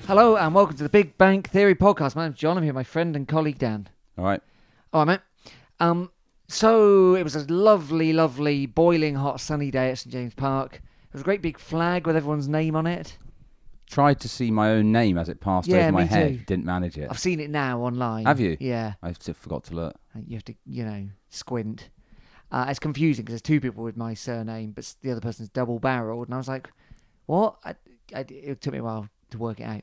Hello and welcome to the Big Bang Theory podcast. My name's John. I'm here with my friend and colleague Dan. All right. All right, mate. So it was a lovely, lovely, boiling hot sunny day at St James Park. There was a great big flag with everyone's name on it. Tried to see my own name as it passed over my head. Too. Didn't manage it. I've seen it now online. Have you? Yeah. I forgot to look. You have to, squint. It's confusing because there's two people with my surname, but the other person's double-barreled. And I was like, what? It took me a while to work it out.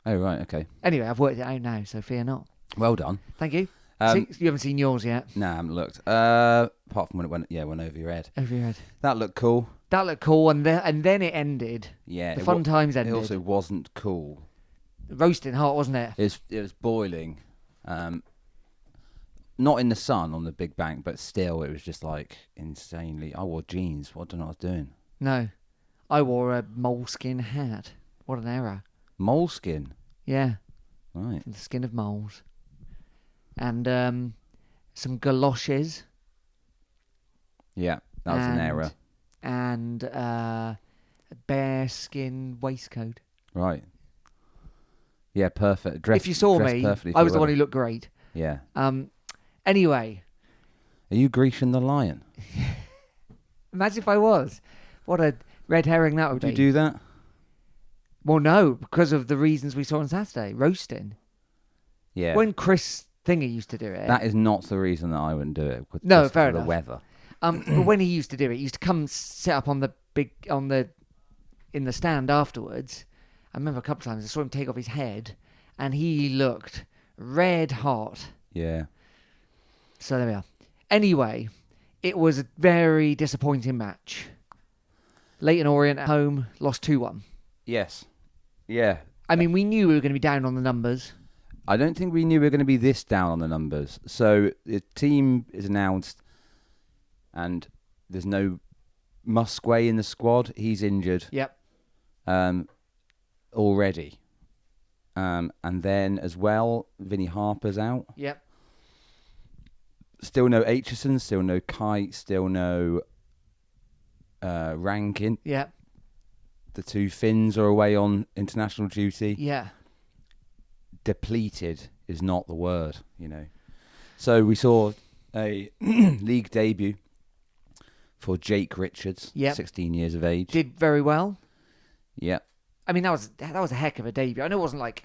Oh, right. Okay. Anyway, I've worked it out now, so fear not. Well done. Thank you. You haven't seen yours yet? No, I haven't looked. Apart from when it went over your head. Over your head. That looked cool. That looked cool, and then it ended. Yeah. The fun times ended. It also wasn't cool. Roasting hot, wasn't it? It was boiling. Not in the sun on the Big Bank, but still, it was just like insanely. I wore jeans. I don't know what I was doing. No. I wore a moleskin hat. What an error. Moleskin? Yeah. Right. From the skin of moles. And some galoshes. Yeah, that was an error. And a bear skin waistcoat. Right. Yeah, perfect. If you saw me, I was the one who looked great. Yeah. Anyway. Are you Grecian the Lion? Imagine if I was. What a red herring that would be. Would you do that? Well, no, because of the reasons we saw on Saturday. Roasting. Yeah. When Chris Thingy used to do it. That is not the reason that I wouldn't do it. No, fair enough. The weather. But when he used to do it, he used to come sit up in the stand afterwards. I remember a couple of times I saw him take off his head, and he looked red hot. Yeah. So there we are. Anyway, it was a very disappointing match. Leyton Orient at home lost 2-1. Yes. Yeah. I mean, we knew we were going to be down on the numbers. I don't think we knew we were going to be this down on the numbers. So the team is announced, and there's no Musquay in the squad. He's injured. Yep. Already. And then as well, Vinnie Harper's out. Yep. Still no Aitchison, still no Kite, still no Rankin. Yep. The two Finns are away on international duty. Yeah. Depleted is not the word, So we saw a league debut for Jake Richards, 16 years of age. Did very well. Yeah. I mean, that was a heck of a debut. I know it wasn't like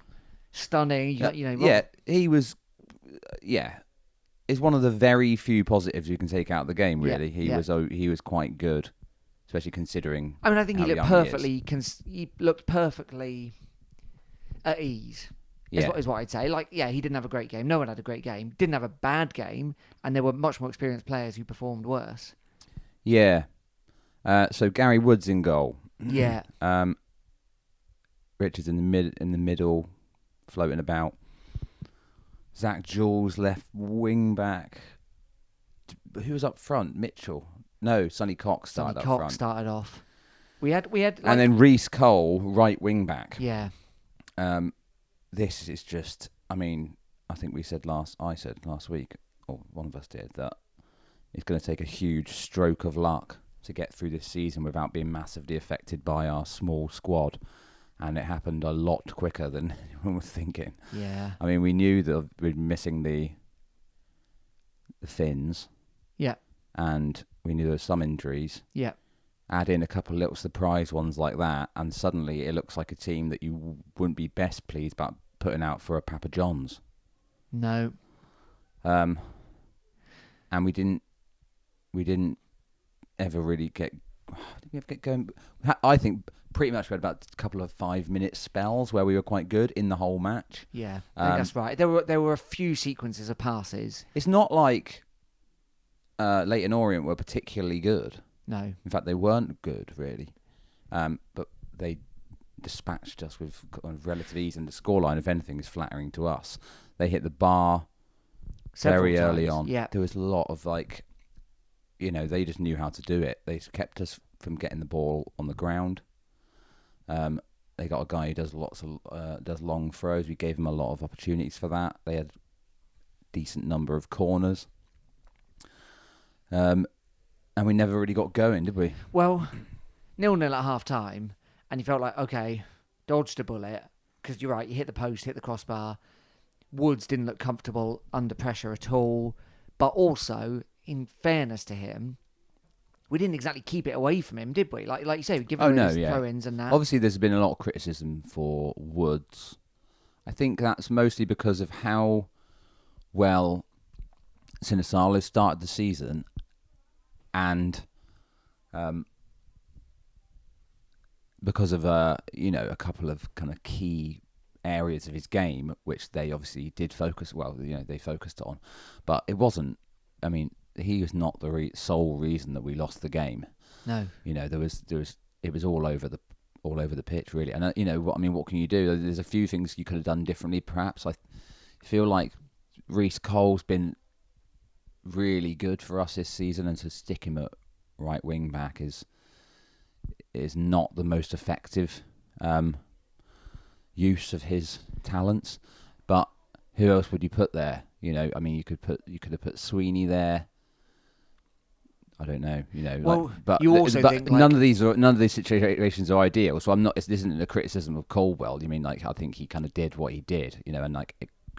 stunning, Yeah, he was. Yeah, it's one of the very few positives you can take out of the game. Really, he was quite good, especially considering. I mean, I think he looked perfectly. he looked perfectly at ease. Is what I'd say. He didn't have a great game. No one had a great game. Didn't have a bad game, and there were much more experienced players who performed worse. Yeah. So Gary Woods in goal. Yeah. Richards in the middle, floating about. Zach Jules left wing back. Who was up front? Mitchell. No, Sonny Cox started up front. Sonny Cox started off. We had. And then Reece Cole, right wing back. Yeah. This is just. I mean, I think I said last week, or one of us did, that it's going to take a huge stroke of luck to get through this season without being massively affected by our small squad. And it happened a lot quicker than anyone was thinking. Yeah. I mean, we knew that we'd been missing the Finns. Yeah. And we knew there were some injuries. Yeah. Add in a couple of little surprise ones like that, and suddenly it looks like a team that you wouldn't be best pleased about putting out for a Papa John's. No. And we didn't ever really get. Did we ever get going? I think pretty much we had about a couple of 5-minute spells where we were quite good in the whole match. Yeah, I think that's right. There were a few sequences of passes. It's not like Leyton Orient were particularly good. No. In fact, they weren't good, really. But they dispatched us with relative ease, and the scoreline, if anything, is flattering to us. They hit the bar very early on. Yeah. There was a lot of they just knew how to do it. They kept us from getting the ball on the ground. They got a guy who does does long throws. We gave him a lot of opportunities for that. They had a decent number of corners. And we never really got going, did we? Well, 0-0 at half time, and you felt like, okay, dodged a bullet. because you're right, you hit the post, hit the crossbar. Woods didn't look comfortable under pressure at all. But also, in fairness to him, we didn't exactly keep it away from him, did we? Like you say, we give him his throw-ins and that. Obviously, there's been a lot of criticism for Woods. I think that's mostly because of how well Sinisalo started the season, and because of a couple of kind of key areas of his game, which they obviously did focus. Well, they focused on, but it wasn't. I mean, he was not the sole reason that we lost the game. No, there was it was all over the pitch really. And what can you do? There's a few things you could have done differently. Perhaps I feel like Reece Cole's been really good for us this season, and to stick him at right wing back is not the most effective use of his talents. But who else would you put there? You could have put Sweeney there. I don't know. Well, but you also think none of these situations are ideal. So I'm not. This isn't a criticism of Colwell. I think he kind of did what he did. And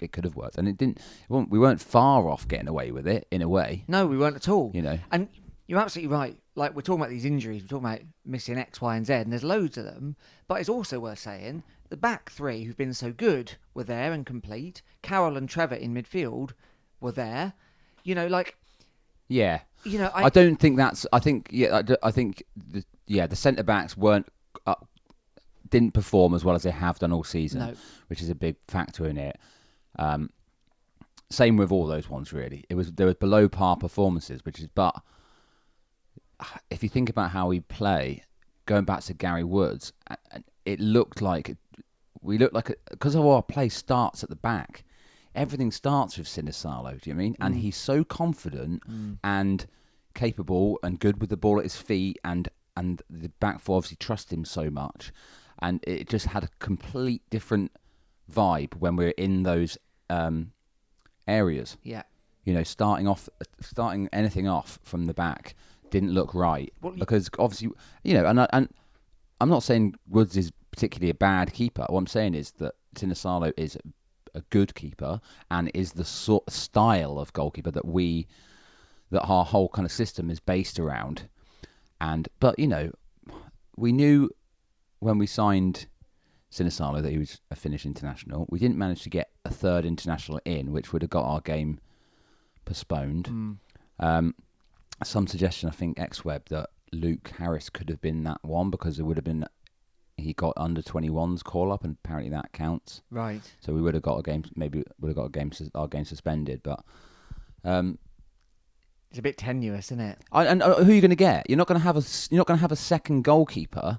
it could have worked, and it didn't. We weren't far off getting away with it in a way. No, we weren't at all. And you're absolutely right. Like, we're talking about these injuries, we're talking about missing X, Y, and Z, and there's loads of them. But it's also worth saying the back three who've been so good were there and complete. Carroll and Trevor in midfield were there. Yeah. I don't think that's. I think the centre backs didn't perform as well as they have done all season, which is a big factor in it. Same with all those ones really. There was below par performances, but if you think about how we play, going back to Gary Woods, it looked like because our play starts at the back. Everything starts with Sinisalo, do you mean? And he's so confident and capable and good with the ball at his feet, and the back four obviously trust him so much. And it just had a complete different vibe when we were in those areas. Yeah. Starting anything off from the back didn't look right. Because obviously, and I'm not saying Woods is particularly a bad keeper. What I'm saying is that Sinisalo is a good keeper and is the sort of style of goalkeeper that our whole kind of system is based around. But we knew when we signed Sinisalo that he was a Finnish international. We didn't manage to get a third international in, which would have got our game postponed. Some suggestion, I think, ex-Web, that Luke Harris could have been that one because it would have been. He got under 21s call up, and apparently that counts. Right. So we would have got a game. Maybe would have got our game suspended. But it's a bit tenuous, isn't it? And who are you going to get? You're not going to have a second goalkeeper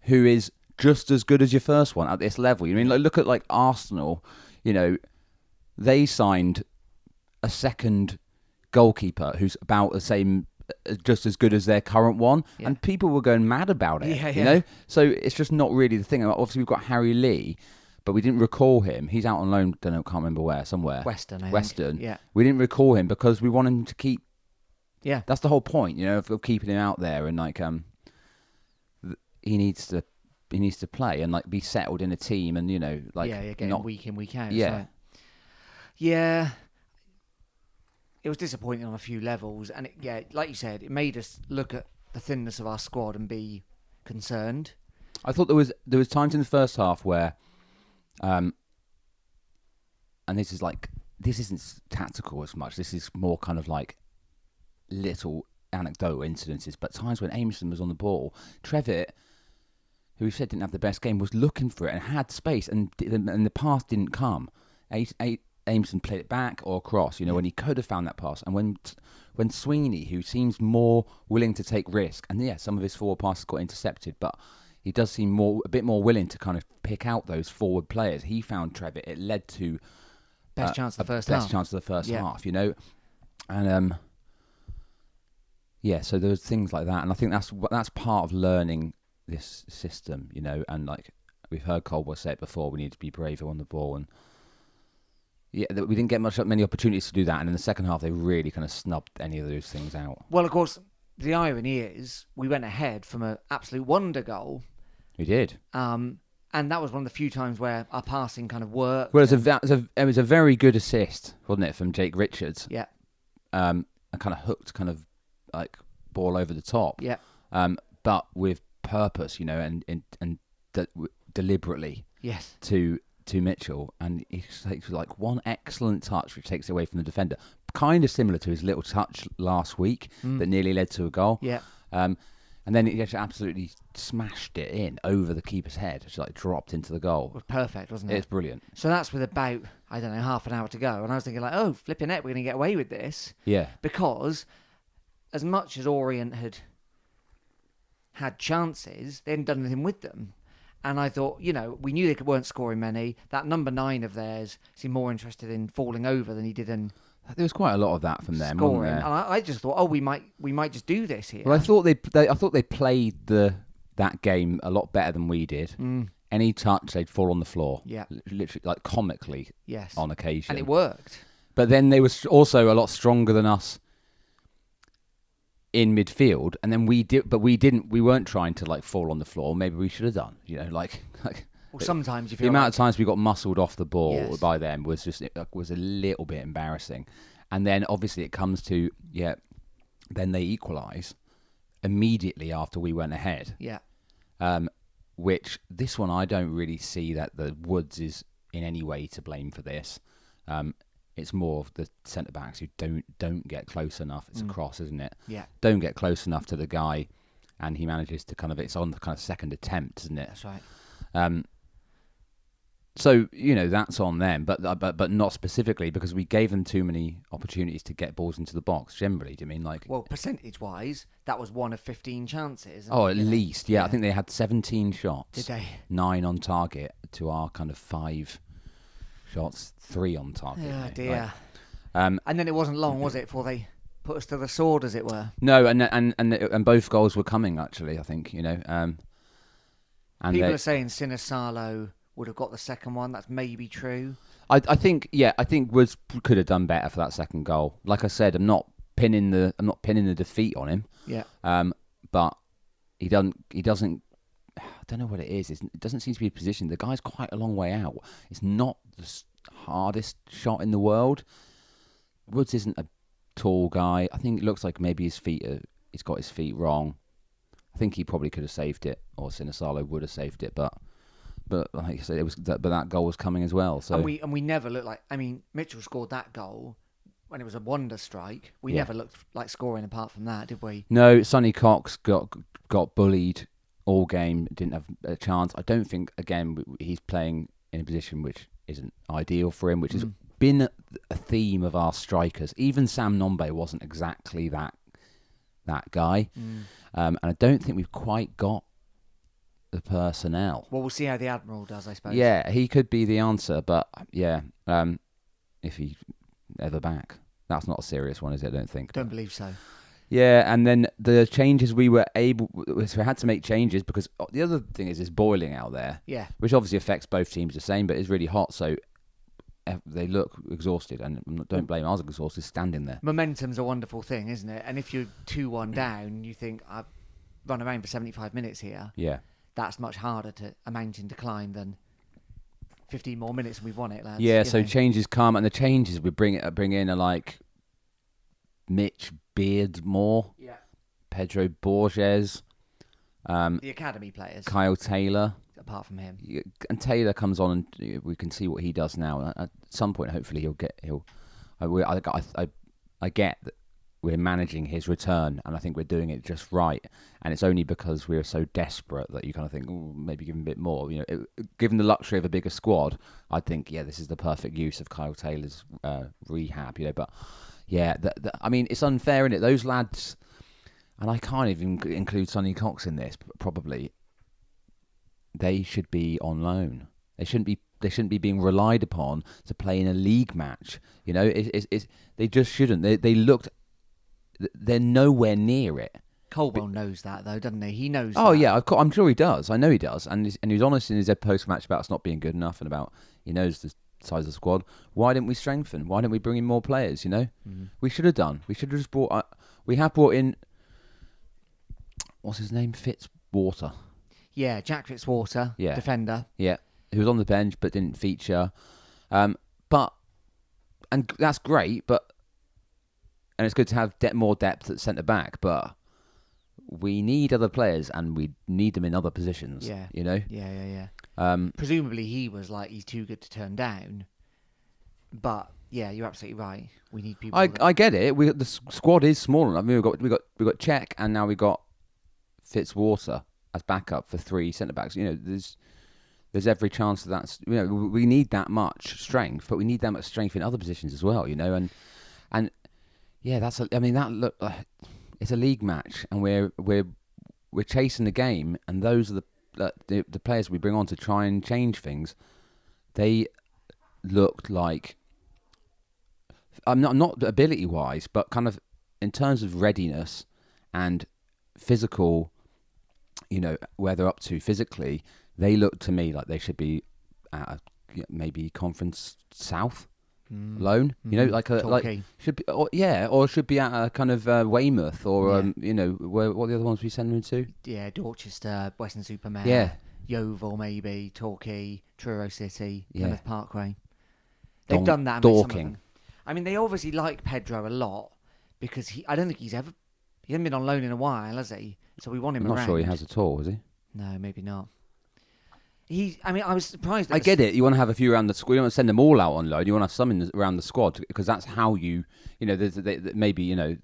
who is just as good as your first one at this level. Look at Arsenal. They signed a second goalkeeper who's about the same. Just as good as their current one, and people were going mad about it. So it's just not really the thing. Obviously, we've got Harry Lee, but we didn't recall him. He's out on loan. Can't remember where. Somewhere. Western. I Western. think. Yeah. We didn't recall him because we wanted him to keep. Yeah. That's the whole point, of keeping him out there, and he needs to play and be settled in a team, and getting not week in, week out. Yeah. Yeah. It was disappointing on a few levels, and like you said, it made us look at the thinness of our squad and be concerned. I thought there was times in the first half where, and this isn't tactical as much. This is more kind of little anecdotal incidences, but times when Amerson was on the ball, Trevitt, who we said didn't have the best game, was looking for it and had space, and the pass didn't come. Amerson played it back or across, when he could have found that pass. And when Sweeney, who seems more willing to take risk, and some of his forward passes got intercepted, but he does seem a bit more willing to kind of pick out those forward players. He found Trevitt. It led to best chance of the first half. Best chance of the first half, and so there was things like that, and I think that's part of learning this system, and we've heard Colwell say it before, we need to be braver on the ball, and we didn't get many opportunities to do that, and in the second half they really kind of snubbed any of those things out. Well, of course, the irony is we went ahead from an absolute wonder goal. We did. And And that was one of the few times where our passing kind of worked. Well, it was a very good assist, wasn't it, from Jake Richards? Yeah. A kind of hooked, kind of like ball over the top. Yeah. But with purpose, and deliberately. Yes. To Mitchell, and he takes like one excellent touch, which takes it away from the defender. Kind of similar to his little touch last week that nearly led to a goal. Yeah. And then he just absolutely smashed it in over the keeper's head. It's like dropped into the goal. It was perfect, wasn't it? It's brilliant. So that's with about, I don't know, half an hour to go. And I was thinking like, oh, flipping it, we're going to get away with this. Yeah. Because as much as Orient had chances, they hadn't done anything with them. And I thought, we knew they weren't scoring many. That number 9 of theirs seemed more interested in falling over than he did in There was quite a lot of that from them, scoring. wasn't there? And I just thought, we might just do this here. Well, I thought they played that game a lot better than we did. Any touch, they'd fall on the floor. Yeah. Literally, like comically, yes, on occasion. and it worked. But then they were also a lot stronger than us in midfield, and then we weren't trying to like fall on the floor. Maybe we should have done, Well, sometimes you feel the amount of times we got muscled off the ball by them was a little bit embarrassing. And then obviously it comes to then they equalise immediately after we went ahead. Yeah. Which this one I don't really see that the Woods is in any way to blame for this. It's more of the centre backs who don't get close enough. It's a cross, isn't it? Yeah. Don't get close enough to the guy, and he manages to it's on the kind of second attempt, isn't it? That's right. So that's on them, but not specifically because we gave them too many opportunities to get balls into the box. Generally, do you mean like? Well, percentage-wise, that was 1 of 15 chances. Oh, at least, yeah. I think they had 17 shots. Did they? 9 on target to our kind of 5 shots, 3 on target. Oh dear. Like, and then it wasn't long, was it, before they put us to the sword, as it were? No, and both goals were coming actually. I think and people are saying Sinisalo would have got the second one. That's maybe true. I think Woods could have done better for that second goal. Like I said, I'm not pinning the defeat on him. Yeah. But he doesn't. I don't know what it is. It doesn't seem to be positioned. The guy's quite a long way out. It's not the hardest shot in the world. Woods isn't a tall guy. I think it looks like maybe he's got his feet wrong. I think he probably could have saved it, or Sinisalo would have saved it, but like I said, but that goal was coming as well. So and we never looked like. I mean, Mitchell scored that goal when it was a wonder strike. We never looked like scoring apart from that, did we? No, Sonny Cox got bullied all game. Didn't have a chance. I don't think again he's playing in a position which isn't ideal for him, which has been a theme of our strikers. Even Sam Nombe wasn't exactly that guy, and I don't think we've quite got the personnel. Well, we'll see how the Admiral does, I suppose. Yeah, he could be the answer, but if he's ever back, that's not a serious one, is it? I don't think. Don't believe so. Yeah, and then the changes we had to make changes because the other thing is it's boiling out there. Yeah. Which obviously affects both teams the same, but it's really hot, so they look exhausted, and don't blame. I was exhausted standing there. Momentum's a wonderful thing, isn't it? And if you're 2-1 down, you think I've run around for 75 minutes here. Yeah. That's much harder to a mountain to climb than 15 more minutes and we've won it, lads. Yeah, so changes come, and the changes we bring in are like Mitch Beardmore, Pedro Borges, the academy players, Kyle Taylor. Apart from him, and Taylor comes on, and we can see what he does now. At some point, hopefully, I get that we're managing his return, and I think we're doing it just right. And it's only because we're so desperate that you kind of think, maybe give him a bit more. Given the luxury of a bigger squad, I'd think, this is the perfect use of Kyle Taylor's rehab. But I mean, it's unfair, isn't it? Those lads, and I can't even include Sonny Cox in this, probably. They should be on loan. They shouldn't be being relied upon to play in a league match. They just shouldn't. They're nowhere near it. Colwell knows that, though, doesn't he? He knows. Oh that. yeah, I'm sure he does. I know he does, and he was honest in his post match about us not being good enough, and about he knows the size of the squad. Why didn't we strengthen? Why didn't we bring in more players? We should have done. We should have just brought. We have brought in. What's his name? Fitzwater. Yeah, Jack Fitzwater, Yeah. defender. Yeah, who was on the bench but didn't feature. And that's great, and it's good to have more depth at centre back, but we need other players and we need them in other positions. Yeah. You know. Yeah. Um, Presumably he was like, he's too good to turn down. But yeah, you're absolutely right. We need people. I get it. The squad is small enough. I mean, we got Czech and now we got Fitzwater as backup for 3 centre backs. You know, there's every chance that's, you know, we need that much strength, but we need that much strength in other positions as well, you know, and yeah, it's a league match, and we're chasing the game, and those are the players we bring on to try and change things. They looked like, not ability wise, but kind of in terms of readiness and physical, you know, where they're up to physically. They look to me like they should be at maybe Conference South loan. You know, should be, or should be at a kind of Weymouth or you know, what are the other ones we send them to? Yeah, Dorchester, Western-super-Mare, Yeah, Yeovil maybe, Torquay, Truro City, Yeah. Plymouth Parkway. They've done that. And Dorking. I mean, they obviously like Pedro a lot because I don't think he hasn't been on loan in a while, has he? So we want him I'm not around. sure he has at all, has he? No, maybe not. I was surprised. I get it. You want to have a few around the squad. You don't want to send them all out on loan. You want to have some around the squad because that's how you know, maybe, you know,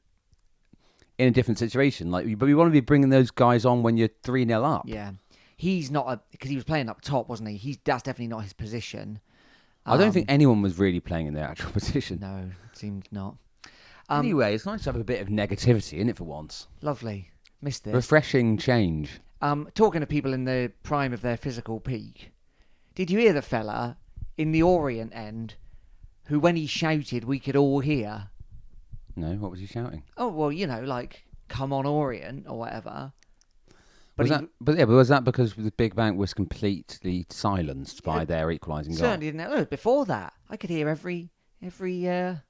in a different situation. But we want to be bringing those guys on when you're 3-0 up. Yeah, he's not because he was playing up top, wasn't he? That's definitely not his position. I don't think anyone was really playing in their actual position. No, it seemed not. Anyway, it's nice to have a bit of negativity in it for once. Lovely. Missed this. Refreshing change. Talking to people in the prime of their physical peak, did you hear the fella in the Orient end who, when he shouted, we could all hear? No, what was he shouting? Oh, well, you know, like, come on Orient or whatever. Was that because the Big Bank was completely silenced by their equalising goal? Certainly didn't. Oh, before that, I could hear every enunciation.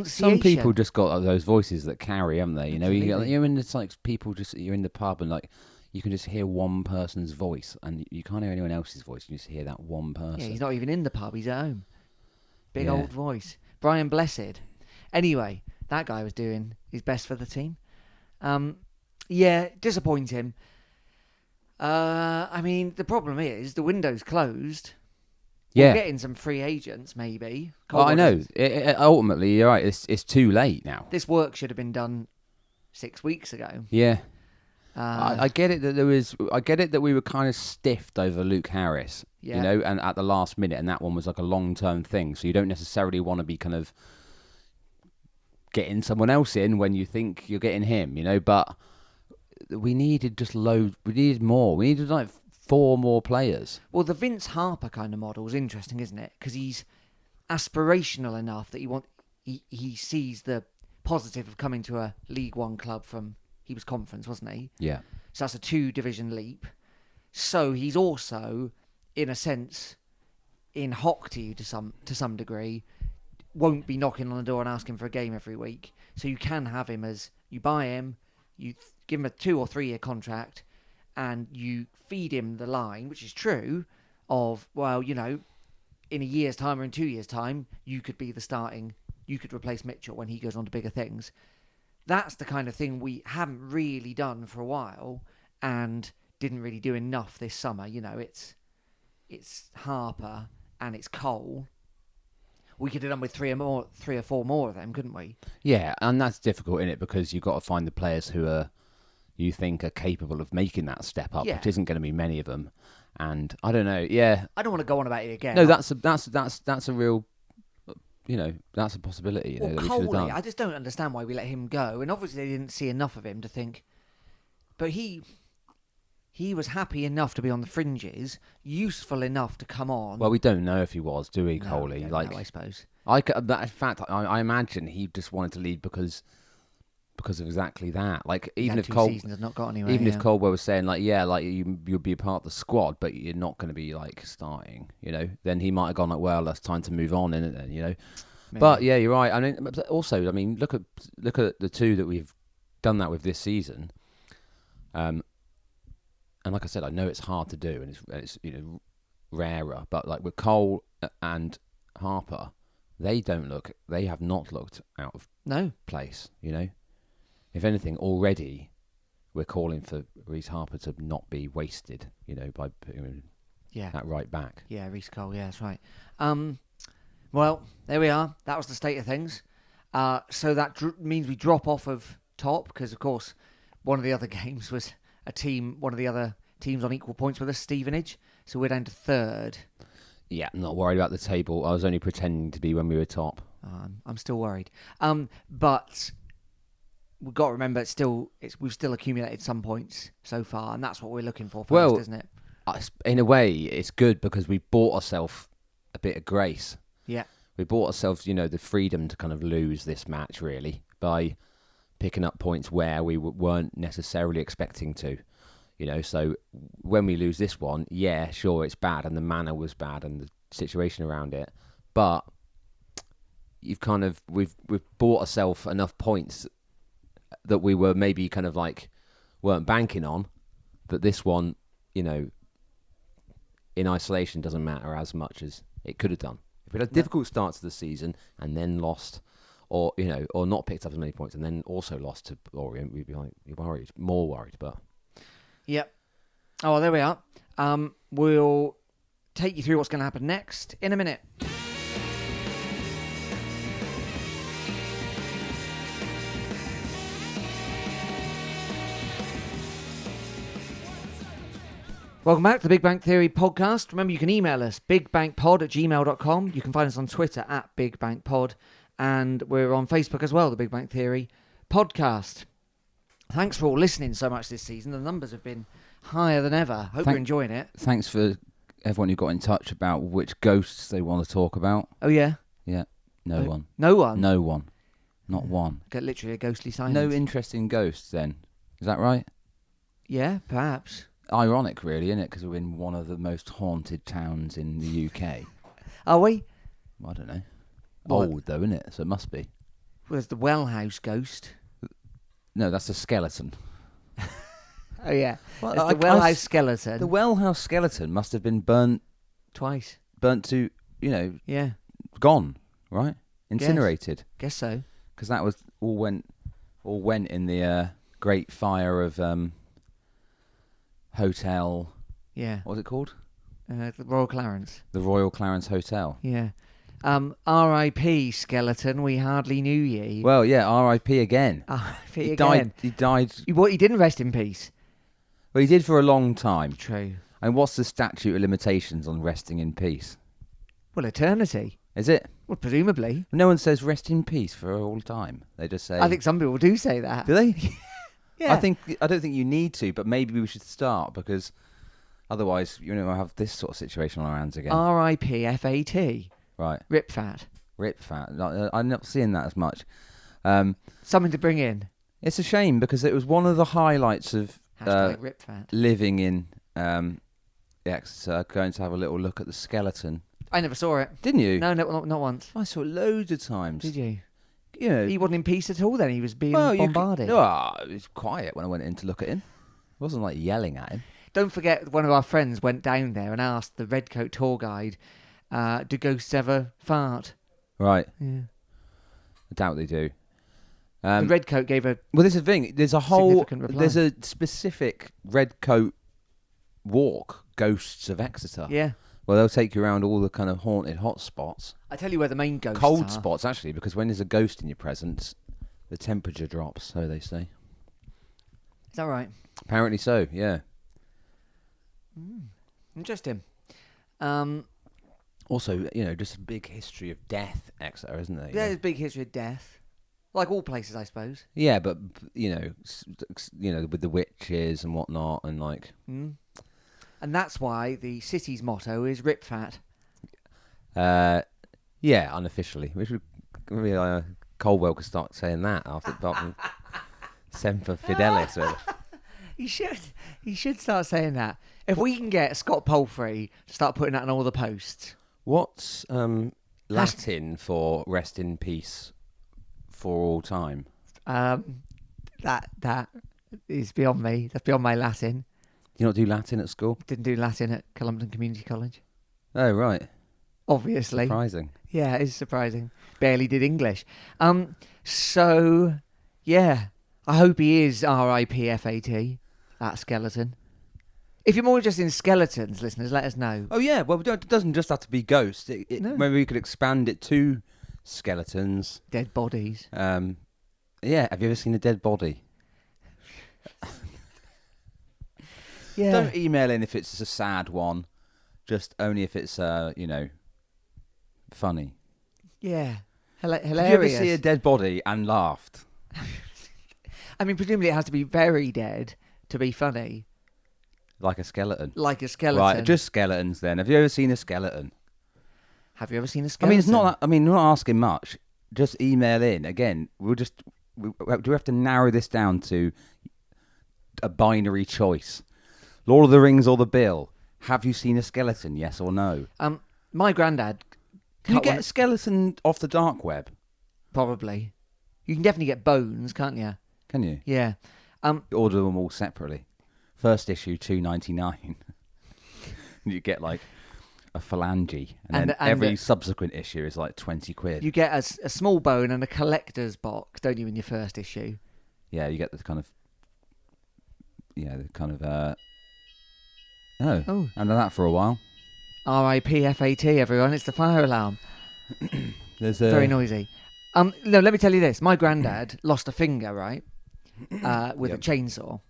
Some people just got those voices that carry, haven't they? You know, Absolutely. you're in, it's like you're in the pub and like you can just hear one person's voice and you can't hear anyone else's voice. You just hear that one person. Yeah, he's not even in the pub. He's at home. Big Yeah. old voice. Brian Blessed. Anyway, that guy was doing his best for the team. Yeah, disappointing. I mean, the problem is the window's closed. Yeah. We're getting some free agents, maybe. Well, I know. Ultimately, you're right. It's too late now. This work should have been done 6 weeks ago. Yeah. I get it that I get it that we were kind of stiffed over Luke Harris, Yeah. you know, and at the last minute, and that one was like a long-term thing. So you don't necessarily want to be kind of getting someone else in when you think you're getting him, you know. But we needed just loads. We needed more. We needed like 4 more players. Well, the Vince Harper kind of model is interesting, isn't it? Because he's aspirational enough that he sees the positive of coming to a League One club from. He was Conference, wasn't he? Yeah. So that's a 2-division leap. So he's also, in a sense, in hock to you to some degree. Won't be knocking on the door and asking for a game every week. So you can have him as you buy him, you give him a 2 or 3 year contract, and you feed him the line, which is true. Of, well, you know, in a year's time or in 2 years' time, you could be the starting. You could replace Mitchell when he goes on to bigger things. That's the kind of thing we haven't really done for a while and didn't really do enough this summer. You know, it's Harper and it's Cole. We could have done with 3 or 4 more of them, couldn't we? Yeah, and that's difficult, isn't it? Because you've got to find the players who you think are capable of making that step up, which isn't going to be many of them. And I don't know. Yeah, I don't want to go on about it again. No, that's a real. You know, that's a possibility. You know, that we should have done. I just don't understand why we let him go. And obviously they didn't see enough of him to think. But he was happy enough to be on the fringes, useful enough to come on. Well, we don't know if he was, do we, No, Coley? no, Like, I suppose. In fact, I imagine he just wanted to leave because of exactly that. Like, even if Cole, seasons have not got anywhere, if Caldwell was saying like, yeah, like you'll be a part of the squad, but you're not going to be like starting, you know, then he might have gone like, well, that's time to move on, isn't it? Then, you know. Maybe. But yeah, you're right. I mean, also, look at the 2 that we've done that with this season, and and like I said, I know it's hard to do, and it's rarer. But like with Cole and Harper, they have not looked out of place. If anything, already we're calling for Reece Harper to not be wasted. By putting him that right back. Yeah, Reece Cole. Yeah, that's right. Well, there we are. That was the state of things. So that means we drop off of top because, of course, one of the other games was one of the other teams on equal points with us, Stevenage. So we're down to third. Yeah, I'm not worried about the table. I was only pretending to be when we were top. I'm still worried. But we've got to remember, we've still accumulated some points so far, and that's what we're looking for first, isn't it? In a way, it's good because we bought ourselves a bit of grace. Yeah. We bought ourselves, the freedom to kind of lose this match, really, by picking up points where we weren't necessarily expecting to. So when we lose this one, yeah, sure, it's bad, and the manner was bad, and the situation around it. But we've bought ourselves enough points that we were maybe kind of like weren't banking on, that this one, in isolation doesn't matter as much as it could have done. If we had a difficult start to the season and then lost, or not picked up as many points and then also lost to Orient, we'd be like more worried. But yep. Oh, well, there we are. We'll take you through what's going to happen next in a minute. Welcome back to the Big Bang Theory podcast. Remember, you can email us, bigbankpod@gmail.com. You can find us on Twitter @BigBankPod. And we're on Facebook as well, the Big Bang Theory podcast. Thanks for all listening so much this season. The numbers have been higher than ever. Hope you're enjoying it. Thanks for everyone who got in touch about which ghosts they want to talk about. Oh, yeah? Yeah. No one. No one? No one. Not one. Got literally a ghostly silence. No interest in ghosts then. Is that right? Yeah, perhaps. Ironic, really, isn't it? Because we're in one of the most haunted towns in the UK. Are we? I don't know. What? Old, though, isn't it? So it must be. Well, there's the Well House ghost. No, that's a skeleton. Oh, yeah. Well, there's the Well House skeleton. The Well House skeleton must have been burnt... Twice. Burnt to, Yeah. Gone, right? Incinerated. Guess so. Because that was all went in the Great Fire of... Hotel. Yeah. What was it called? The Royal Clarence. The Royal Clarence Hotel. Yeah. R.I.P. skeleton. We hardly knew ye. Well, yeah. R.I.P. again. R.I.P. again. He died. He didn't rest in peace. Well, he did for a long time. True. And what's the statute of limitations on resting in peace? Well, eternity. Is it? Well, presumably. No one says rest in peace for all time. They just say. I think some people do say that. Do they? Yeah. I don't think you need to, but maybe we should start because otherwise, we'll have this sort of situation on our hands again. R.I.P. F.A.T. Right. Rip fat. Rip fat. I'm not seeing that as much. Something to bring in. It's a shame because it was one of the highlights of Rip fat. living in Exeter, going to have a little look at the skeleton. I never saw it. Didn't you? No, not once. I saw it loads of times. Did you? He wasn't in peace at all then. He was being bombarded. It was quiet when I went in to look at him. It wasn't like yelling at him. Don't forget, one of our friends went down there and asked the Redcoat tour guide, do ghosts ever fart? Right. Yeah. I doubt they do. The Redcoat gave a Well, this is the thing. There's a specific Redcoat walk, Ghosts of Exeter. Yeah. Well, they'll take you around all the kind of haunted hot spots. I tell you where the main ghosts Cold are. spots, actually, because when there's a ghost in your presence, the temperature drops, so they say. Is that right? Apparently so, yeah. Interesting. Also, just a big history of death, Exeter, isn't there? There's a big history of death. Like all places, I suppose. Yeah, but, with the witches and whatnot, and like... And that's why the city's motto is Rip Fat. Yeah, unofficially. Maybe Colwell could start saying that after Semper Fidelis. He should start saying that. If we can get Scott Palfrey to start putting that on all the posts. What's Latin for rest in peace for all time? That is beyond me. That's beyond my Latin. you not do Latin at school? Didn't do Latin at Columbton Community College. Oh, right. Obviously. Surprising. Yeah, it is surprising. Barely did English. So, yeah. I hope he is RIPFAT, that skeleton. If you're more interested in skeletons, listeners, let us know. Oh, yeah. Well, it doesn't just have to be ghosts. No. Maybe we could expand it to skeletons. Dead bodies. Yeah. Have you ever seen a dead body? Yeah. Don't email in if it's a sad one. Just only if it's, funny. Yeah. Did you Hilarious. ever see a dead body and laughed? I mean, presumably it has to be very dead to be funny. Like a skeleton. Like a skeleton. Right, just skeletons then. Have you ever seen a skeleton? Have you ever seen a I skeleton? mean, it's not that, we're not asking much. Just email in. Again, do we have to narrow this down to a binary choice? Lord of the Rings or The Bill? Have you seen a skeleton, yes or no? My granddad... Can you get a skeleton off the dark web? Probably. You can definitely get bones, can't you? Can you? Yeah. Order them all separately. First issue, $2.99. You get like a phalange, and then every subsequent issue is like 20 quid. You get a small bone and a collector's box, don't you, in your first issue? Yeah, you get the kind of... Oh. I've done that for a while. RIPFAT, everyone. It's the fire alarm. There's Very noisy. No, let me tell you this. My granddad lost a finger, right, with a chainsaw.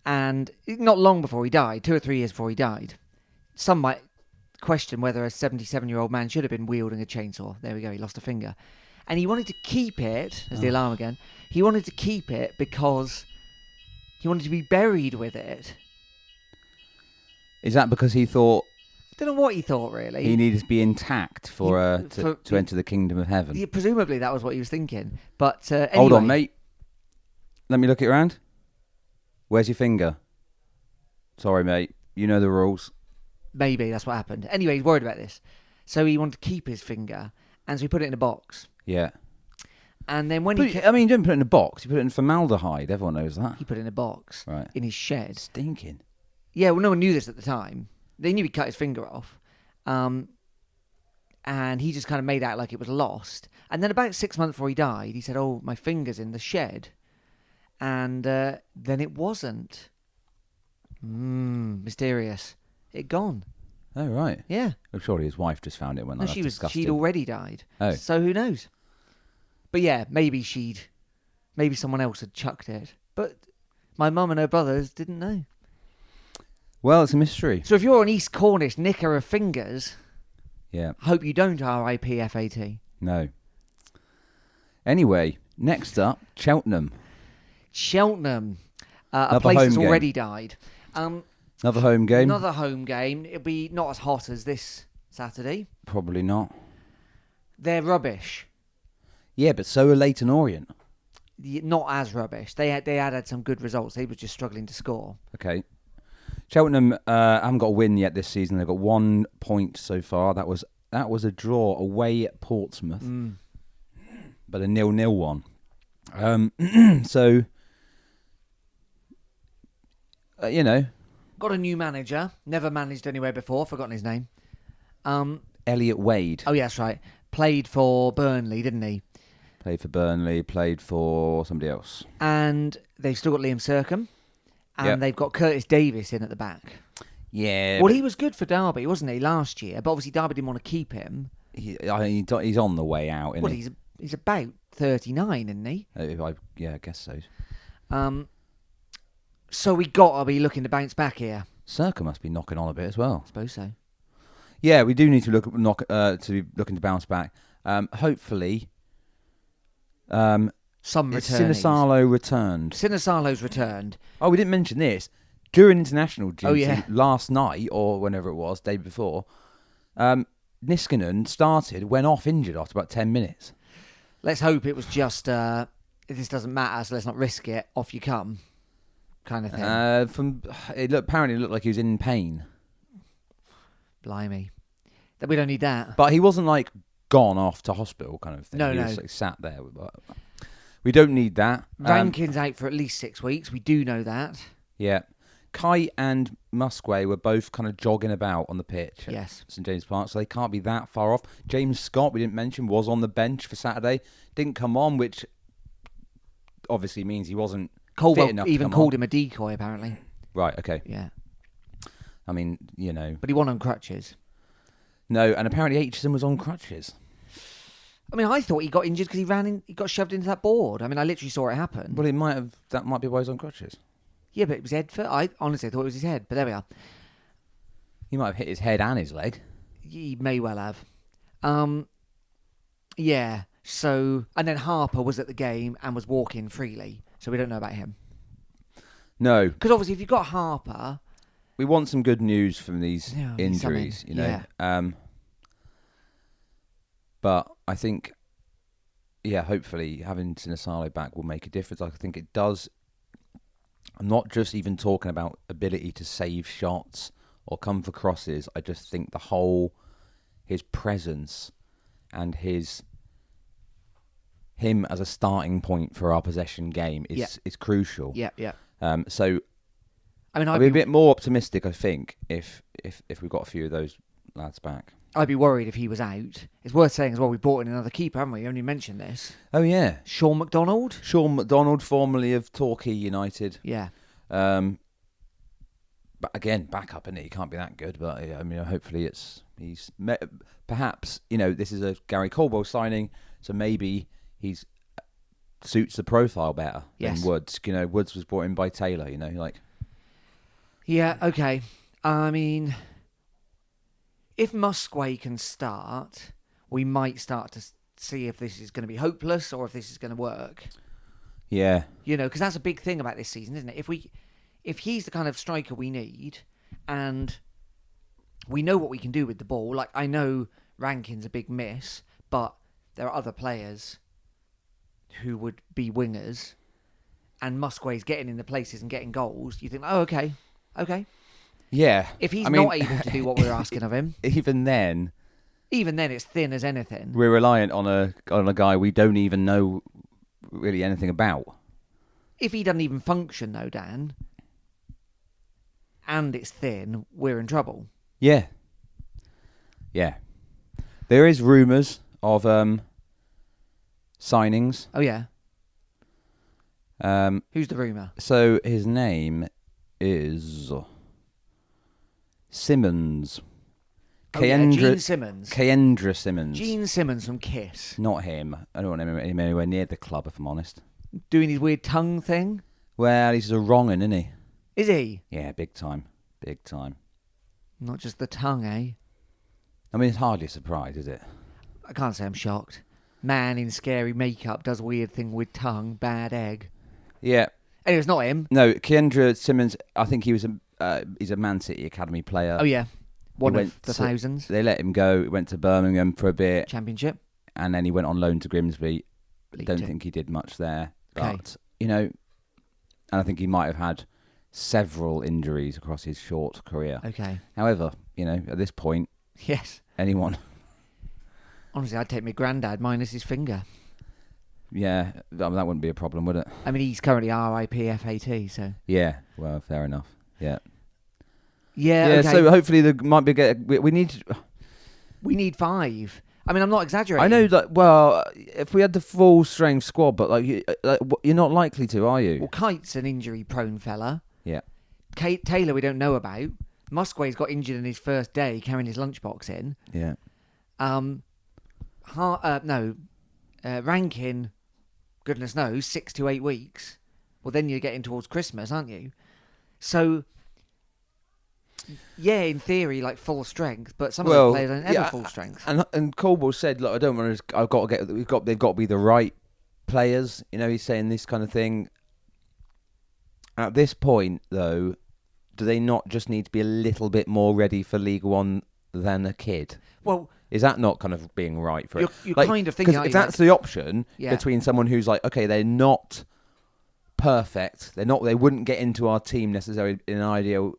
And not long before he died, 2 or 3 years before he died, some might question whether a 77-year-old man should have been wielding a chainsaw. There we go, he lost a finger. And he wanted to keep it, there's the alarm again, he wanted to keep it because he wanted to be buried with it. Is that because he thought... I don't know what he thought, really. He needed to be intact to enter the kingdom of heaven. Yeah, presumably that was what he was thinking. But anyway. Hold on, mate. Let me look it around. Where's your finger? Sorry, mate. You know the rules. Maybe that's what happened. Anyway, he's worried about this. So he wanted to keep his finger, and so he put it in a box. Yeah. And then when you don't put it in a box. You put it in formaldehyde. Everyone knows that. He put it in a box. Right. In his shed. Stinking. Yeah, well, no one knew this at the time. They knew he cut his finger off. And he just kind of made out like it was lost. And then about 6 months before he died, he said, "Oh, my finger's in the shed." And then it wasn't. Mysterious. It gone. Oh, right. Yeah. I'm sure his wife just found it when that's disgusting. She'd already died. Oh. So who knows? But yeah, maybe someone else had chucked it. But my mum and her brothers didn't know. Well, it's a mystery. So if you're an East Cornish knicker of fingers, yeah, hope you don't RIPFAT. No. Anyway, next up, Cheltenham. A place that's already died. Another home game. Another home game. It'll be not as hot as this Saturday. Probably not. They're rubbish. Yeah, but so are Leyton Orient. Not as rubbish. They had some good results. They were just struggling to score. Okay. Cheltenham haven't got a win yet this season. They've got 1 point so far. That was a draw away at Portsmouth, but a 0-0 one. So, got a new manager. Never managed anywhere before. Forgotten his name. Elliot Wade. Oh, yeah, that's right. Played for Burnley, didn't he? Played for Burnley. Played for somebody else. And they've still got Liam Sercombe. And they've got Curtis Davis in at the back. Yeah. Well, he was good for Derby, wasn't he, last year? But obviously Derby didn't want to keep him. He's on the way out, isn't he? He's about 39, isn't he? I guess so. So we got to be looking to bounce back here. Sercombe must be knocking on a bit as well. I suppose so. Yeah, we do need to be looking to bounce back. Hopefully, some returns. Sinisalo returned. Sinisalo's returned. Oh, we didn't mention this. During international duty last night, or whenever it was, day before, Niskanen started, went off injured after about 10 minutes. Let's hope it was just, this doesn't matter, so let's not risk it, off you come, kind of thing. Apparently it looked like he was in pain. Blimey. We don't need that. But he wasn't like gone off to hospital kind of thing. No. He was like sat there. We don't need that. Rankin's out for at least 6 weeks. We do know that. Yeah. Kite and Musquay were both kind of jogging about on the pitch at Yes. St James Park, so they can't be that far off. James Scott, we didn't mention, was on the bench for Saturday. Didn't come on, which obviously means he wasn't fit Caldwell enough to even come called on. him a decoy, apparently. Right, okay. Yeah. I mean, you know. But he won on crutches. No, and apparently Aitchison was on crutches. I mean, I thought he got injured because he got shoved into that board. I mean, I literally saw it happen. Well, that might be why he's on crutches. Yeah, but it was head first. I honestly thought it was his head, but there we are. He might have hit his head and his leg. He may well have. Yeah, so... And then Harper was at the game and was walking freely, so we don't know about him. No. Because obviously if you've got Harper... We want some good news from these Yeah, injuries, you know. yeah. But I think, hopefully having Sinisalo back will make a difference. I think it does. I'm not just even talking about ability to save shots or come for crosses. I just think his presence and him as a starting point for our possession game is crucial. Yeah, yeah. So I mean, I'd be a bit more optimistic, I think, if we got a few of those lads back. I'd be worried if he was out. It's worth saying as well, we brought in another keeper, haven't we? You only mentioned this. Oh, yeah. Sean McDonald? Sean McDonald, formerly of Torquay United. Yeah. But again, backup, isn't it? He can't be that good. But I mean, hopefully perhaps, this is a Gary Caldwell signing, so maybe he's suits the profile better than Woods. Woods was brought in by Taylor, Yeah, okay. I mean, if Musquay can start, we might start to see if this is going to be hopeless or if this is going to work. Yeah. Because that's a big thing about this season, isn't it? If he's the kind of striker we need, and we know what we can do with the ball, like I know Rankin's a big miss, but there are other players who would be wingers, and Musquay's getting into places and getting goals, you think, oh, okay. Yeah. If he's not able to do what we're asking of him, even then it's thin as anything. We're reliant on a guy we don't even know really anything about. If he doesn't even function, though, Dan, and it's thin, we're in trouble. Yeah. There is rumours of signings. Oh yeah. Who's the rumour? So his name is Simmons. Gene Simmons. Kendra Simmons. Gene Simmons from Kiss. Not him. I don't want him anywhere near the club, if I'm honest. Doing his weird tongue thing? Well, he's a wrong un, isn't he? Is he? Yeah, big time. Not just the tongue, eh? I mean, it's hardly a surprise, is it? I can't say I'm shocked. Man in scary makeup does weird thing with tongue. Bad egg. Yeah. Anyway, it's not him. No, Kendra Simmons, I think he's a Man City Academy player. Oh, yeah. One of the thousands. They let him go. He went to Birmingham for a bit. Championship. And then he went on loan to Grimsby. Don't think he did much there. Okay. But, and I think he might have had several injuries across his short career. Okay. However, at this point, yes, anyone. Honestly, I'd take my granddad minus his finger. Yeah, that wouldn't be a problem, would it? I mean, he's currently RIP FAT, so... Yeah, well, fair enough. Yeah. Yeah, okay. So hopefully there might be... We need 5. I mean, I'm not exaggerating. I know that, well, if we had the full-strength squad, but you're not likely to, are you? Well, Kite's an injury-prone fella. Yeah. Taylor we don't know about. Musquay's got injured in his first day carrying his lunchbox in. Yeah. Rankin, goodness knows, 6 to 8 weeks. Well, then you're getting towards Christmas, aren't you? So, yeah, in theory, like full strength, but some of the players aren't ever full strength. And Caldwell said, "Look, I don't want to. I've got to get. They've got to be the right players." He's saying this kind of thing. At this point, though, do they not just need to be a little bit more ready for League One than a kid? Well, is that not kind of being right for it? You're kind of thinking, because if that's the option yeah. between someone who's like, okay, they're not perfect, they wouldn't get into our team necessarily in an ideal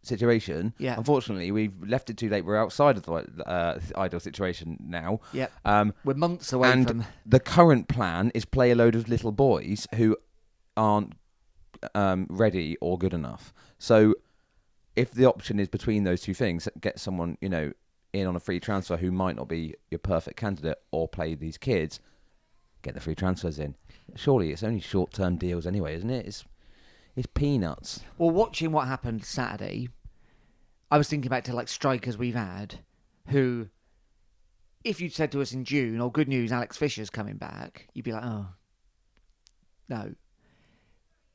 situation. Yeah. Unfortunately, we've left it too late. We're outside of the ideal situation now. Yeah. We're months away and from. The current plan is play a load of little boys who aren't ready or good enough. So if the option is between those two things, get someone, in on a free transfer who might not be your perfect candidate, or play these kids, get the free transfers in. Surely it's only short-term deals anyway, isn't it? It's peanuts. Well, watching what happened Saturday, I was thinking back to like strikers we've had who, if you'd said to us in June, "Oh, good news, Alex Fisher's coming back," you'd be like, "Oh, no."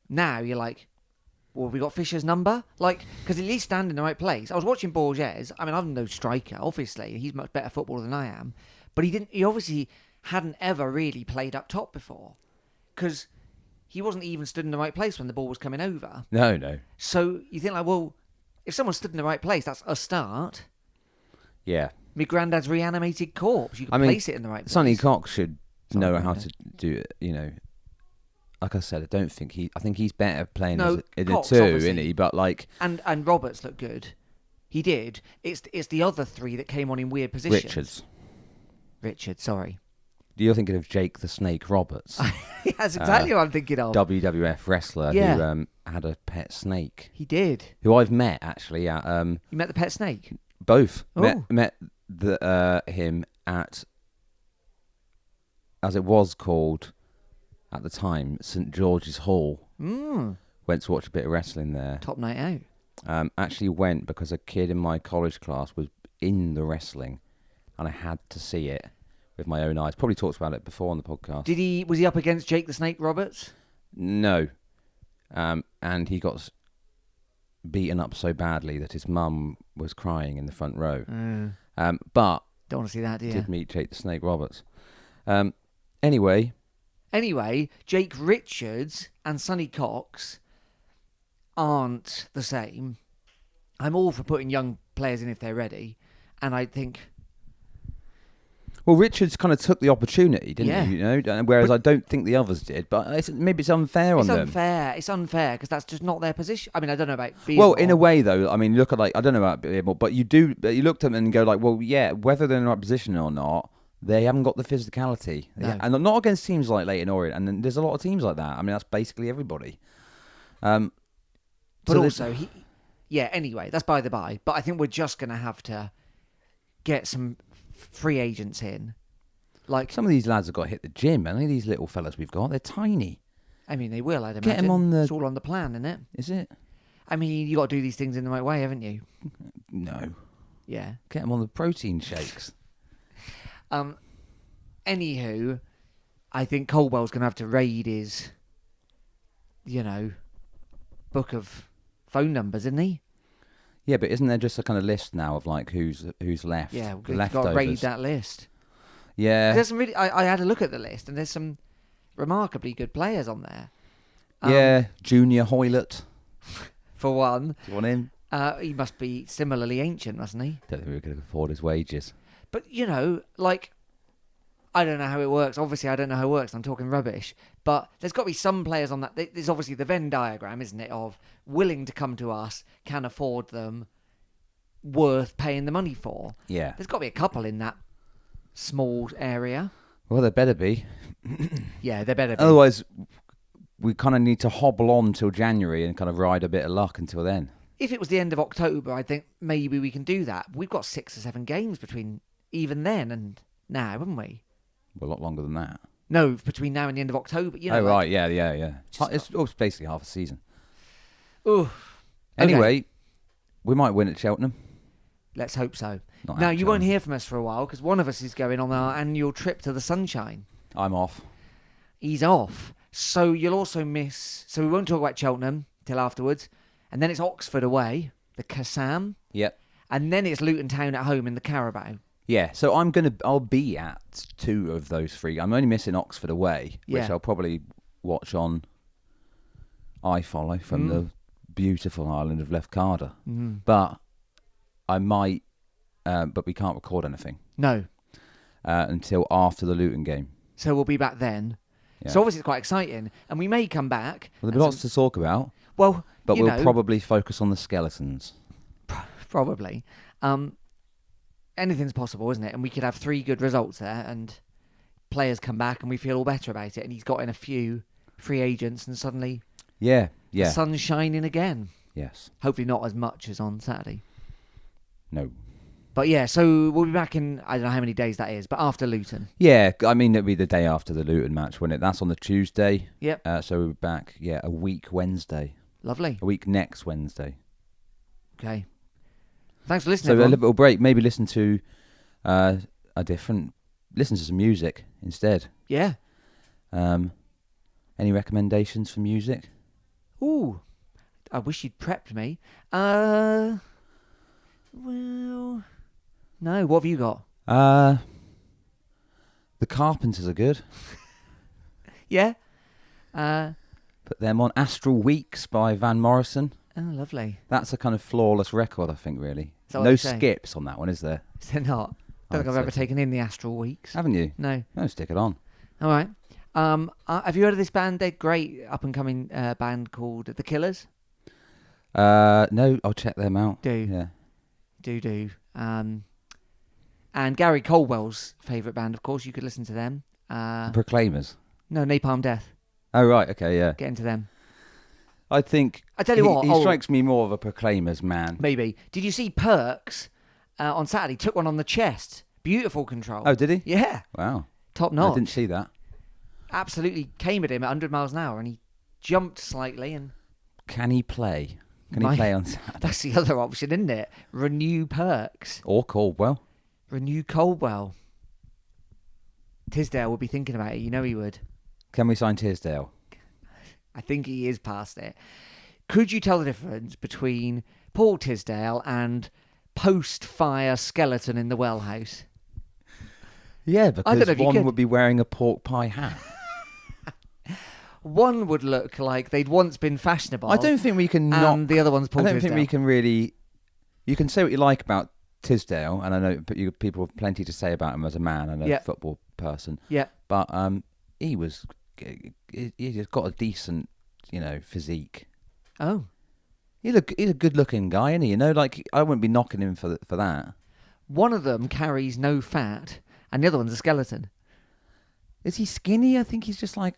Now you're like, well, have we got Fisher's number? Like, because at least stand in the right place. I was watching Borges. I mean, I'm no striker, obviously. He's much better footballer than I am. But he obviously hadn't ever really played up top before. Because he wasn't even stood in the right place when the ball was coming over. No. So you think like, well, if someone stood in the right place, that's a start. Yeah. My granddad's reanimated corpse. You can place it in the right place. Sonny Cox should know how to do it, Like I said, I think he's better playing in a two, isn't he? But like... And Roberts looked good. He did. It's the other three that came on in weird positions. Richards, sorry. You're thinking of Jake the Snake Roberts. That's exactly what I'm thinking of. WWF wrestler who had a pet snake. He did. Who I've met, actually. At, you met the pet snake? Both. Oh. Met him at, as it was called at the time, St George's Hall. Went to watch a bit of wrestling there. Top night out. Actually went because a kid in my college class was in the wrestling, and I had to see it with my own eyes. Probably talked about it before on the podcast. Was he up against Jake the Snake Roberts? No. And he got beaten up so badly that his mum was crying in the front row. But don't want to see that, do you? Did meet Jake the Snake Roberts. Anyway, Jake Richards and Sonny Cox aren't the same. I'm all for putting young players in if they're ready, and I think... Well, Richards kind of took the opportunity, didn't he? Whereas I don't think the others did. But maybe it's unfair on them. It's unfair because that's just not their position. I mean, I don't know about Beardmore. Well, in a way, though, I mean, look at I don't know about Beardmore, but you looked at them and go like, well, yeah, whether they're in the right position or not, they haven't got the physicality. No. And not against teams like Leyton Orient. And then there's a lot of teams like that. I mean, that's basically everybody. But so also, anyway, that's by the by. But I think we're just going to have to get some free agents in. Like some of these lads have got to hit the gym, and these little fellas we've got, they're tiny. I mean, they will, I'd imagine. Get them on the... It's all on the plan, isn't it? Is it? I mean, you got to do these things in the right way, haven't you? No. Yeah. Get them on the protein shakes. Anywho, I think Colwell's going to have to raid his, book of phone numbers, isn't he? Yeah, but isn't there just a kind of list now of like who's left? Yeah, we've got to raid that list. Yeah. There's some really. I had a look at the list, and there's some remarkably good players on there. Yeah, Junior Hoylett. For one. Do you want him? He must be similarly ancient, mustn't he? Don't think we could afford his wages. But, I don't know how it works. Obviously, I don't know how it works. I'm talking rubbish. But there's got to be some players on that. There's obviously the Venn diagram, isn't it, of willing to come to us, can afford them, worth paying the money for. Yeah. There's got to be a couple in that small area. Well, there better be. Yeah, there better be. Otherwise, we kind of need to hobble on till January and kind of ride a bit of luck until then. If it was the end of October, I think maybe we can do that. We've got 6 or 7 games between even then and now, haven't we? Well, a lot longer than that. No, between now and the end of October. Right, yeah. It's basically half a season. Ooh. Anyway, okay. We might win at Cheltenham. Let's hope so. Now, you won't hear from us for a while because one of us is going on our annual trip to the Sunshine. I'm off. He's off. So you'll also miss... So we won't talk about Cheltenham till afterwards. And then it's Oxford away, the Kassam. Yep. And then it's Luton Town at home in the Carabao. Yeah, so I'll be at 2 of those 3. I'm only missing Oxford away, which I'll probably watch on iFollow from the beautiful island of Lefkada. But I might, but we can't record anything. No. Until after the Luton game. So we'll be back then. Yeah. So obviously it's quite exciting, and we may come back. Well, there's lots to talk about. Well, but we'll probably focus on the skeletons. Probably. Anything's possible, isn't it? And we could have 3 good results there, and players come back, and we feel all better about it. And he's got in a few free agents, and suddenly, Yeah. The sun's shining again. Yes. Hopefully not as much as on Saturday. No. But yeah, so we'll be back in, I don't know how many days that is, but after Luton. Yeah, I mean, it'll be the day after the Luton match, won't it? That's on the Tuesday. Yep. So we'll be back, a week Wednesday. Lovely. A week next Wednesday. Okay. Thanks for listening, So everyone. a little break. Maybe listen to listen to some music instead. Yeah. Any recommendations for music? Ooh. I wish you'd prepped me. Well... No, what have you got? The Carpenters are good. Yeah? Put them on. Astral Weeks by Van Morrison. Oh, lovely. That's a kind of flawless record, I think, really. Is that what No you're saying? skips on that one, is there? Is there not? Don't think I've ever taken in the Astral Weeks. Haven't you? No. No, stick it on. All right. Have you heard of this band? They're great up-and-coming band called The Killers. No, I'll check them out. Do. Yeah. Do. And Gary Colwell's favourite band, of course. You could listen to them. The Proclaimers. No, Napalm Death. Oh, right. Okay, yeah. Get into them. I think... I tell you what. He strikes me more of a Proclaimers man. Maybe. Did you see Perks on Saturday? Took one on the chest. Beautiful control. Oh, did he? Yeah. Wow. Top notch. I didn't see that. Absolutely came at him at 100 miles an hour and he jumped slightly and... Can he play? Can he play on Saturday? That's the other option, isn't it? Renew Perks. Or Caldwell. Renew Coldwell. Tisdale would be thinking about it. You know he would. Can we sign Tisdale? I think he is past it. Could you tell the difference between Paul Tisdale and post-fire skeleton in the well house? Yeah, don't know because if you one could. would be wearing a pork pie hat. One would look like they'd once been fashionable. I don't think we can knock... And the other one's Paul I don't Tisdale. think we can really... You can say what you like about Tisdale, and I know people have plenty to say about him as a man and a football person. Yeah. But he just got a decent, physique. Oh. He's a good-looking guy, isn't he? Like I wouldn't be knocking him for that. One of them carries no fat, and the other one's a skeleton. Is he skinny? I think he's just quite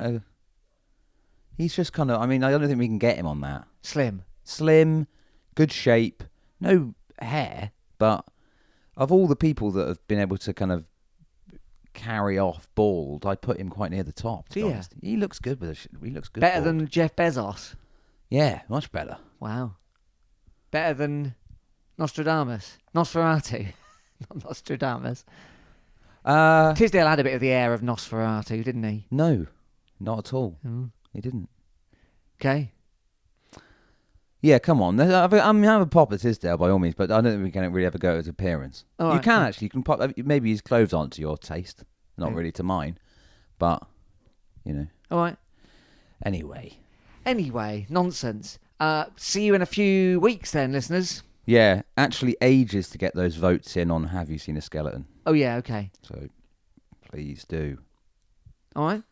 a... He's just kind of... I mean, I don't think we can get him on that. Slim, good shape, no hair, but of all the people that have been able to kind of carry off bald, I'd put him quite near the top, to be honest. He looks good he looks good. Better bald. than Jeff Bezos. Yeah, much better. Wow. Better than Nostradamus. Nosferatu. Not Nostradamus. Tisdale had a bit of the air of Nosferatu, didn't he? No, not at all. Mm. He didn't. Okay. Yeah, come on. I mean, have a pop at Tisdale by all means, but I don't think we can really ever go at his appearance. All you right. can actually. You can pop. Maybe his clothes aren't to your taste, not really to mine, but All right. Anyway, nonsense. See you in a few weeks then, listeners. yeah, actually ages to get those votes in on Have You Seen a Skeleton? Oh, yeah, okay. So please do. All right.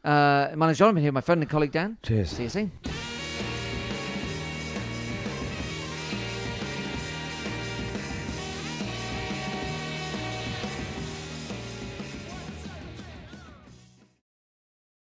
My name's John. I'm here with my friend and colleague Dan. Cheers. See you soon.